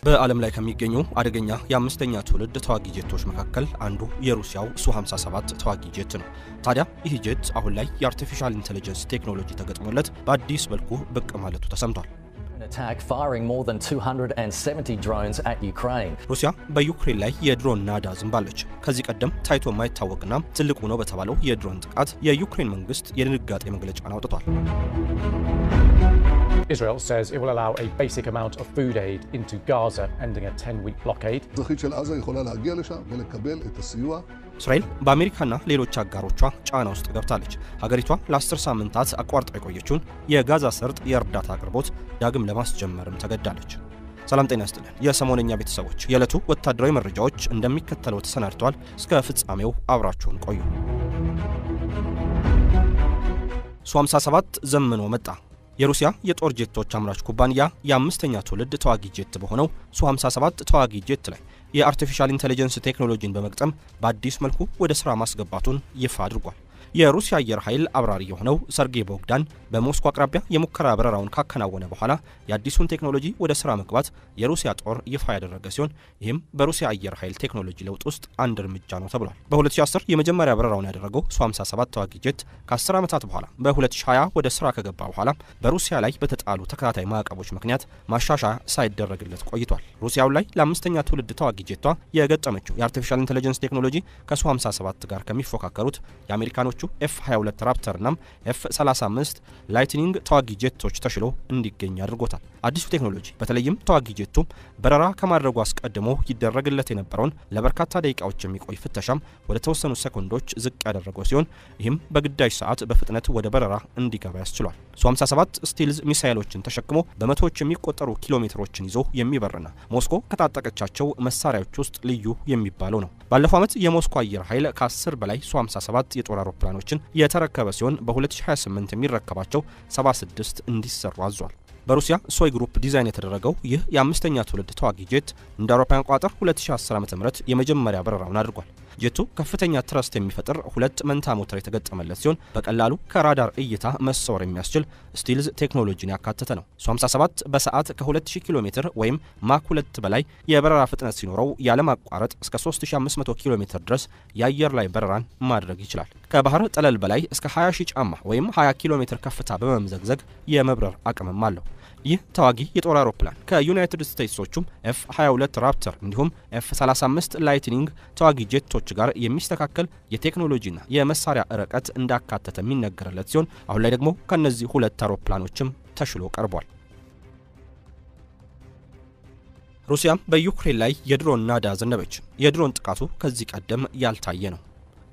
በዓለም ላይ ከሚገኙ አደገኛ የአምስተኛ ትውልድ ተዋጊ ጄቶች መካከል አንዱ የሩሲያው ሱ-57 ተዋጊ ጄት ነው። ታዲያ ይህ ጄት አሁን ላይ የአርቲፊሻል ኢንተለጀንስ ቴክኖሎጂ ተገጥሞለት በአዲስ መልኩ ብቅ ማለቱ ተሰምቷል። ሩሲያ በዩክሬን ላይ የድሮን ናዳ ዝንባለች። ከዚህ ቀደም ታይቶ የማይታወቅና ትልቁ ነው በተባለው የድሮን ጥቃት የዩክሬን መንግስት የድንጋጤ መግለጫን አውጥቷል። Israel says it will allow a basic amount of food aid into Gaza, ending a 10-week blockade. እስራኤል በአሜሪካና ሌሎች አጋሮቿ ጫና ውስጥ ገብታለች። ሀገሪቷ ለ10 ሳምንታት አቋርጣ የቆየችውን የጋዛ ሰርጥ የእርዳታ አቅርቦት ዳግም ለማስጀመርም ተገዳለች። ሰላም ጤና ይስጥልን የሰሞነኛ ቤተሰቦች፣ የዕለቱ ወታደራዊ መረጃዎች እንደሚከተለው ተሰናድተዋል። እስከ ፍጻሜው አብራችሁን ቆዩ። ሱ-57 ዘመኖ መጣ። የሩሲያ የጦር ጄቶች አምራች ኩባንያ የአምስተኛ ትውልድ ተዋጊ ጄት በሆነው ሱ-57 ተዋጊ ጄት ላይ የአርቲፊሻል ኢንተለጀንስ ቴክኖሎጂን በመቅጠም በአዲስ መልኩ ወደ ስራ ማስገባቱን ይፋ አድርጓል። የሩሲያ አየር ኃይል አብራሪ የሆነው ሰርጌይ ቦግዳን በሞስኮ አቅራቢያ የሙከራ በረራውን ካከናወነ በኋላ የአዲሱን ቴክኖሎጂ ወደ ስራ መግባት የሩሲያ ጦር ይፋ ያደረገ ሲሆን ይህም በሩሲያ አየር ኃይል ቴክኖሎጂ ለውጥ ውስጥ አንድ እርምጃ ነው ተብሏል። በ2010 የመጀመሪያ በረራውን ያደረገው ሱ-57 ተዋጊ ጄት ከ10 ዓመታት በኋላ በ2020 ወደ ስራ ከገባ በኋላ በሩሲያ ላይ በተጣሉ ተከታታይ ማዕቀቦች ምክንያት ማሻሻያ ሳይደረግለት ቆይቷል። ሩሲያው ላይ ለአምስተኛ ትውልድ ተዋጊ ጄቷ የገጠመችው የአርቲፊሻል ኢንተለጀንስ ቴክኖሎጂ ከሱ-57 ጋር ከሚፎካከሩት የአሜሪካኖቹ F-22 ራፕተር እና F-35 ላይትኒንግ ተዋጊ ጄቶች ተሽሎ እንዲገኝ አድርጎታል። አዲሱ ቴክኖሎጂ በተለይም ተዋጊ ጄቱ በረራ ከማድረጉ አስቀድሞ ይደረግለት የነበረውን ለበርካታ ደቂቃዎች የሚቆይ ፍተሻም ወደ ተወሰኑ ሰኮንዶች ዝቅ ያደረገው ሲሆን ይህም በግዳጅ ሰዓት በፍጥነት ወደ በረራ እንዲገባ ያስችሏል። ሱ-57 ስቲልዝ ሚሳይሎችን ተሸክሞ በመቶዎች የሚቆጠሩ ኪሎሜትሮችን ይዞ የሚበርና ሞስኮ ከታጠቀቻቸው መሳሪያዎች ውስጥ ልዩ የሚባለው ነው። ባለፈው ዓመት የሞስኮ አየር ኃይል ከ10 በላይ ሱ-57 የጦር አውሮፕላኖችን የተረከበ ሲሆን በ2028 የሚረከባቸው 76 እንዲሰሩ አዟል። በሩሲያ ሶይ ግሩፕ ዲዛይን የተደረገው ይህ የአምስተኛ ትውልድ ተዋጊ ጄት እንደ አውሮፓውያን አቆጣጠር 2010 ዓ.ም የመጀመሪያ በረራውን አድርጓል። ጄቱ ከፍተኛ ትረስት የሚፈጥር ሁለት መንታ ሞተር የተገጠመለት ሲሆን በቀላሉ ከራዳር እይታ መሰወር የሚያስችል ስቲልዝ ቴክኖሎጂን ያካተተ ነው። ሱ-57 በሰዓት ከ2000 ኪሎ ሜትር ወይም ማክ 2 በላይ የበረራ ፍጥነት ሲኖረው ያለማቋረጥ እስከ 3500 ኪሎ ሜትር ድረስ የአየር ላይ በረራን ማድረግ ይችላል። ከባህር ጠለል በላይ እስከ 20000 ጫማ ወይም 20 ኪሎ ሜትር ከፍታ በመምዘግዘግ የመብረር አቅምም አለው። ይህ ተዋጊ የጦር አውሮፕላን ከዩናይትድ ስቴትሶቹም F-22 ራፕተር እንዲሁም F-35 ላይትኒንግ ተዋጊ ጄቶች ጋር የሚስተካከል የቴክኖሎጂና የመሳሪያ ርቀት እንዳካተተ የሚነገርለት ሲሆን አሁን ላይ ደግሞ ከነዚህ ሁለት አውሮፕላኖችም ተሽሎ ቀርቧል። ሩሲያም በዩክሬን ላይ የድሮን ናዳ ዘነበች። የድሮን ጥቃቱ ከዚህ ቀደም ያልታየ ነው።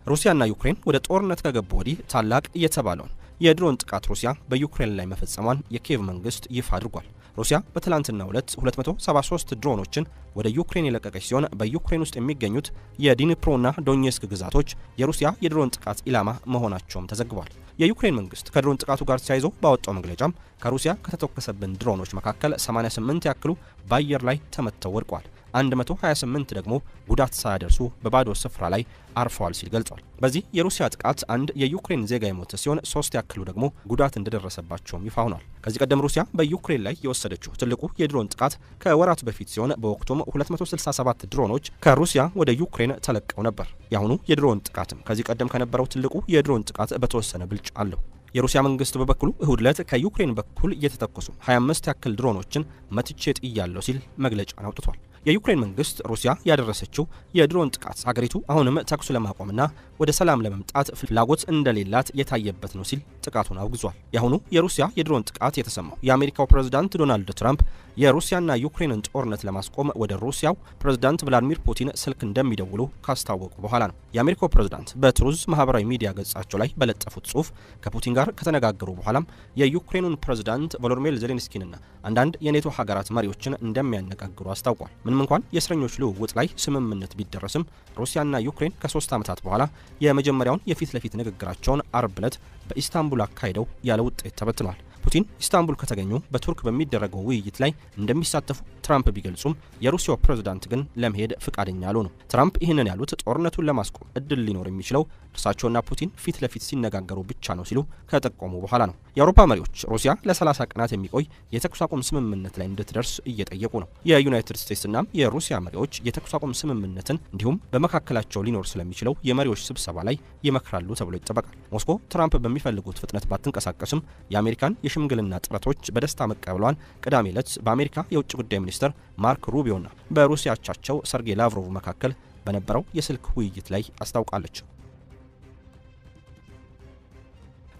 ሩሲያና ዩክሬን ወደ ጦርነት ከገቡ ወዲህ ታላቅ የተባለውን የድሮን ጥቃት ሩሲያ በዩክሬን ላይ መፈጸሟን የኪየቭ መንግስት ይፋ አድርጓል። ሩሲያ በትላንትናው ዕለት 273 ድሮኖችን ወደ ዩክሬን የለቀቀች ሲሆን በዩክሬን ውስጥ የሚገኙት የዲኒፕሮና ዶኔትስክ ግዛቶች የሩሲያ የድሮን ጥቃት ኢላማ መሆናቸውም ተዘግቧል። የዩክሬን መንግስት ከድሮን ጥቃቱ ጋር ተያይዞ ባወጣው መግለጫም ከሩሲያ ከተተኮሰብን ድሮኖች መካከል 88 ያክሉ በአየር ላይ ተመተው ወድቀዋል፣ 128 ደግሞ ጉዳት ሳያደርሱ በባዶ ስፍራ ላይ አርፈዋል ሲል ገልጿል። በዚህ የሩሲያ ጥቃት አንድ የዩክሬን ዜጋ የሞተ ሲሆን 3 ያክሉ ደግሞ ጉዳት እንደደረሰባቸውም ይፋ ሆኗል። ከዚህ ቀደም ሩሲያ በዩክሬን ላይ የወሰደችው ትልቁ የድሮን ጥቃት ከወራት በፊት ሲሆን በወቅቱም 267 ድሮኖች ከሩሲያ ወደ ዩክሬን ተለቀው ነበር። የአሁኑ የድሮን ጥቃትም ከዚህ ቀደም ከነበረው ትልቁ የድሮን ጥቃት በተወሰነ ብልጫ አለው። የሩሲያ መንግስት በበኩሉ እሁድ ዕለት ከዩክሬን በኩል እየተተኮሱ 25 ያክል ድሮኖችን መትቼ ጥያለሁ ሲል መግለጫን አውጥቷል። የዩክሬን መንግስት ሩሲያ ያደረሰችው የድሮን ጥቃት ሀገሪቱ አሁንም ተኩስ ለማቆምና ወደ ሰላም ለመምጣት ፍላጎት እንደሌላት የታየበት ነው ሲል ጥቃቱን አውግዟል። የአሁኑ የሩሲያ የድሮን ጥቃት የተሰማው የአሜሪካው ፕሬዝዳንት ዶናልድ ትራምፕ የሩሲያና ዩክሬንን ጦርነት ለማስቆም ወደ ሩሲያው ፕሬዝዳንት ቭላዲሚር ፑቲን ስልክ እንደሚደውሉ ካስታወቁ በኋላ ነው። የአሜሪካው ፕሬዝዳንት በትሩዝ ማህበራዊ ሚዲያ ገጻቸው ላይ በለጠፉት ጽሑፍ ከፑቲን ጋር ከተነጋገሩ በኋላም የዩክሬኑን ፕሬዝዳንት ቮሎዲሚር ዜሌንስኪንና አንዳንድ የኔቶ ሀገራት መሪዎችን እንደሚያነጋግሩ አስታውቋል። ምንም እንኳን የእስረኞች ልውውጥ ላይ ስምምነት ቢደረስም ሩሲያና ዩክሬን ከ3 ዓመታት በኋላ የመጀመሪያውን የፊት ለፊት ንግግራቸውን አርብ ዕለት በኢስታንቡል አካሂደው ያለ ውጤት ተበትነዋል። ፑቲን ኢስታንቡል ከተገኙ በቱርክ በሚደረገው ውይይት ላይ እንደሚሳተፉ ትራምፕ ቢገልጹም የሩሲያው ፕሬዝዳንት ግን ለመሄድ ፍቃደኛ አልሆኑም። ትራምፕ ይህንን ያሉት ጦርነቱን ለማስቆም እድል ሊኖር የሚችለው እርሳቸውና ፑቲን ፊት ለፊት ሲነጋገሩ ብቻ ነው ሲሉ ከጠቆሙ በኋላ ነው። የአውሮፓ መሪዎች ሩሲያ ለ30 ቀናት የሚቆይ የተኩስ አቁም ስምምነት ላይ እንድትደርስ እየጠየቁ ነው። የዩናይትድ ስቴትስና የሩሲያ መሪዎች የተኩስ አቁም ስምምነትን እንዲሁም በመካከላቸው ሊኖር ስለሚችለው የመሪዎች ስብሰባ ላይ ይመክራሉ ተብሎ ይጠበቃል። ሞስኮ ትራምፕ በሚፈልጉት ፍጥነት ባትንቀሳቀስም የአሜሪካን የሽምግልና ጥረቶች በደስታ መቀበሏን ቅዳሜ ዕለት በአሜሪካ የውጭ ጉዳይ ሚኒስትር ማርክ ሩቢዮና በሩሲያ አቻቸው ሰርጌይ ላቭሮቭ መካከል በነበረው የስልክ ውይይት ላይ አስታውቃለች።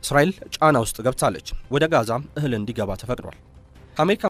እስራኤል ጫና ውስጥ ገብታለች። ወደ ጋዛ እህል እንዲገባ ተፈቅዷል። ከአሜሪካ